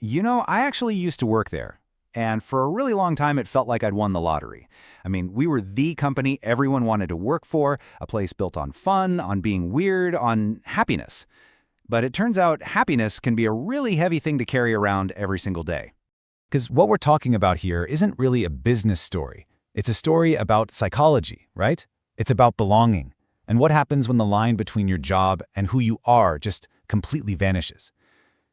I actually used to work there. And for a really long time, it felt like I'd won the lottery. I mean, we were the company everyone wanted to work for, a place built on fun, on being weird, on happiness. But it turns out happiness can be a really heavy thing to carry around every single day. Because what we're talking about here isn't really a business story. It's a story about psychology, right? It's about belonging, and what happens when the line between your job and who you are just completely vanishes.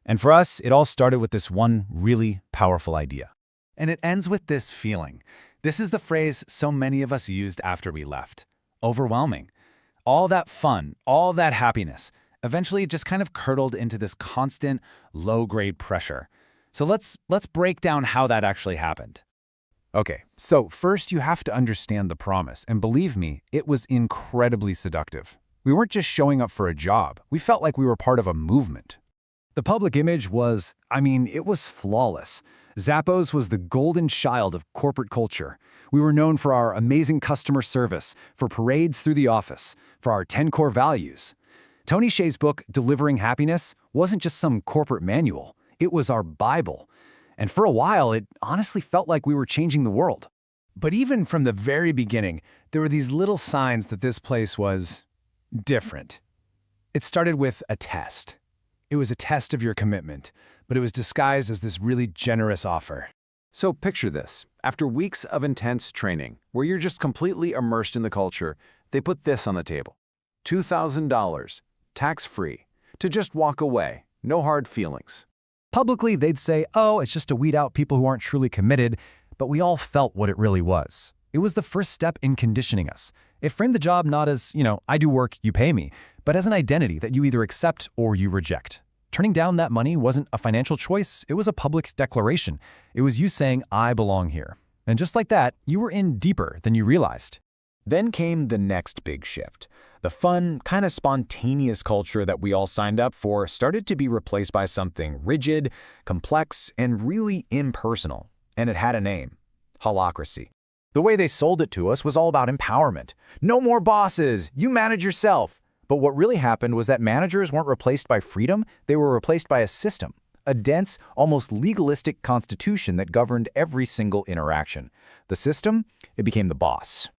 And for us, it all started with this one really powerful idea. And it ends with this feeling. This is the phrase so many of us used after we left. Overwhelming. All that fun, all that happiness, eventually it just kind of curdled into this constant, low-grade pressure. So let's break down how that actually happened. Okay, so first you have to understand the promise, and believe me, it was incredibly seductive. We weren't just showing up for a job. We felt like we were part of a movement. The public image was, it was flawless. Zappos was the golden child of corporate culture. We were known for our amazing customer service, for parades through the office, for our 10 core values. Tony Hsieh's book, Delivering Happiness, wasn't just some corporate manual. It was our Bible. And for a while, it honestly felt like we were changing the world. But even from the very beginning, there were these little signs that this place was different. It started with a test. It was a test of your commitment, but it was disguised as this really generous offer. So picture this. After weeks of intense training, where you're just completely immersed in the culture, they put this on the table. $2,000, tax-free, to just walk away, no hard feelings. Publicly, they'd say, oh, it's just to weed out people who aren't truly committed, but we all felt what it really was. It was the first step in conditioning us. It framed the job not as, I do work, you pay me, but as an identity that you either accept or you reject. Turning down that money wasn't a financial choice, it was a public declaration. It was you saying, I belong here. And just like that, you were in deeper than you realized. Then came the next big shift. The fun, kind of spontaneous culture that we all signed up for started to be replaced by something rigid, complex, and really impersonal. And it had a name: Holacracy. The way they sold it to us was all about empowerment. No more bosses, you manage yourself. But what really happened was that managers weren't replaced by freedom, they were replaced by a system. A dense, almost legalistic constitution that governed every single interaction. The system, it became the boss.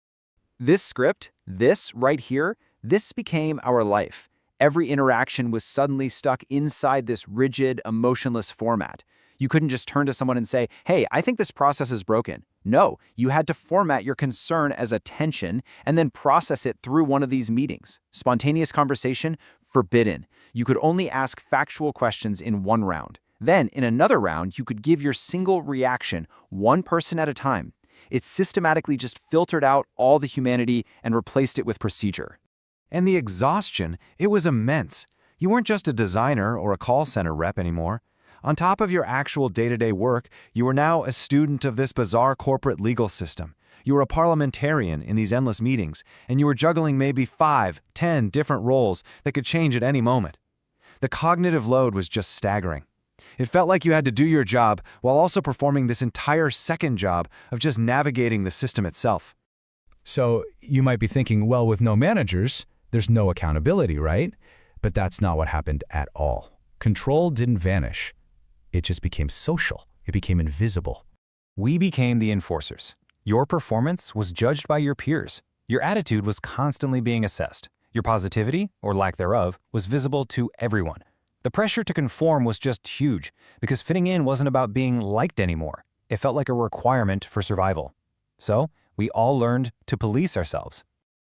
This script, this right here, this became our life. Every interaction was suddenly stuck inside this rigid, emotionless format. You couldn't just turn to someone and say, hey, I think this process is broken. No, you had to format your concern as a tension and then process it through one of these meetings. Spontaneous conversation, forbidden. You could only ask factual questions in one round. Then, in another round, you could give your single reaction, one person at a time. It systematically just filtered out all the humanity and replaced it with procedure. And the exhaustion, it was immense. You weren't just a designer or a call center rep anymore. On top of your actual day-to-day work, you were now a student of this bizarre corporate legal system. You were a parliamentarian in these endless meetings, and you were juggling maybe 5, 10 different roles that could change at any moment. The cognitive load was just staggering. It felt like you had to do your job while also performing this entire second job of just navigating the system itself. So you might be thinking, well, with no managers, there's no accountability, right? But that's not what happened at all. Control didn't vanish. It just became social. It became invisible. We became the enforcers. Your performance was judged by your peers. Your attitude was constantly being assessed. Your positivity, or lack thereof, was visible to everyone. The pressure to conform was just huge, because fitting in wasn't about being liked anymore. It felt like a requirement for survival. So, we all learned to police ourselves.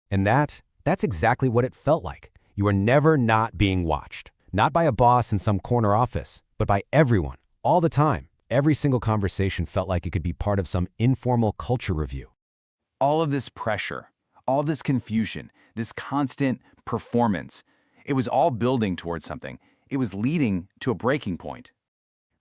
And that's exactly what it felt like. You were never not being watched. Not by a boss in some corner office, but by everyone, all the time. Every single conversation felt like it could be part of some informal culture review. All of this pressure, all this confusion, this constant performance, it was all building towards something. It was leading to a breaking point.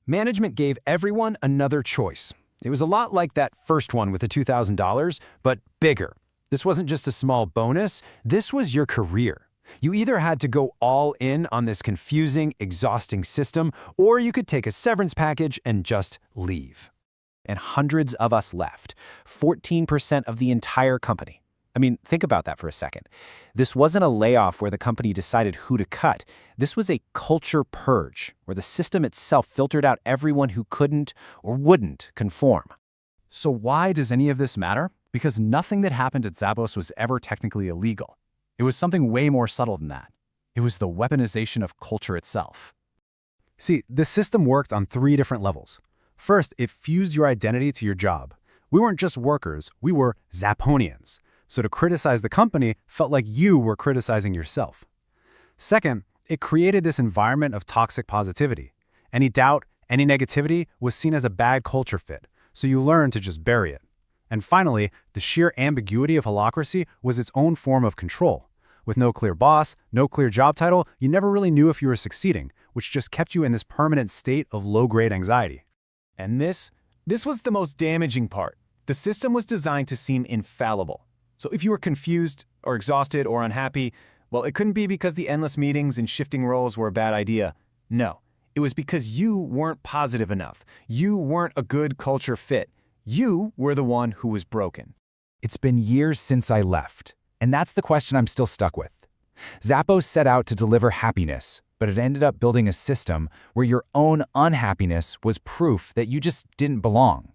Management gave everyone another choice. It was a lot like that first one with the $2,000, but bigger. This wasn't just a small bonus, this was your career. You either had to go all in on this confusing, exhausting system, or you could take a severance package and just leave. And hundreds of us left, 14% of the entire company. I mean, think about that for a second. This wasn't a layoff where the company decided who to cut. This was a culture purge, where the system itself filtered out everyone who couldn't or wouldn't conform. So why does any of this matter? Because nothing that happened at Zappos was ever technically illegal. It was something way more subtle than that. It was the weaponization of culture itself. See, the system worked on 3 different levels. First, it fused your identity to your job. We weren't just workers, we were Zapponians. So to criticize the company felt like you were criticizing yourself. Second, it created this environment of toxic positivity. Any doubt, any negativity was seen as a bad culture fit, so you learned to just bury it. And finally, the sheer ambiguity of Holacracy was its own form of control. With no clear boss, no clear job title, you never really knew if you were succeeding, which just kept you in this permanent state of low-grade anxiety. And this was the most damaging part. The system was designed to seem infallible. So if you were confused or exhausted or unhappy, well, it couldn't be because the endless meetings and shifting roles were a bad idea. No, it was because you weren't positive enough. You weren't a good culture fit. You were the one who was broken. It's been years since I left, and that's the question I'm still stuck with. Zappos set out to deliver happiness, but it ended up building a system where your own unhappiness was proof that you just didn't belong.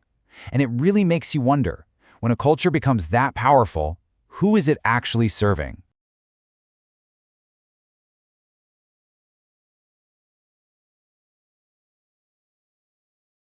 And it really makes you wonder, when a culture becomes that powerful, who is it actually serving?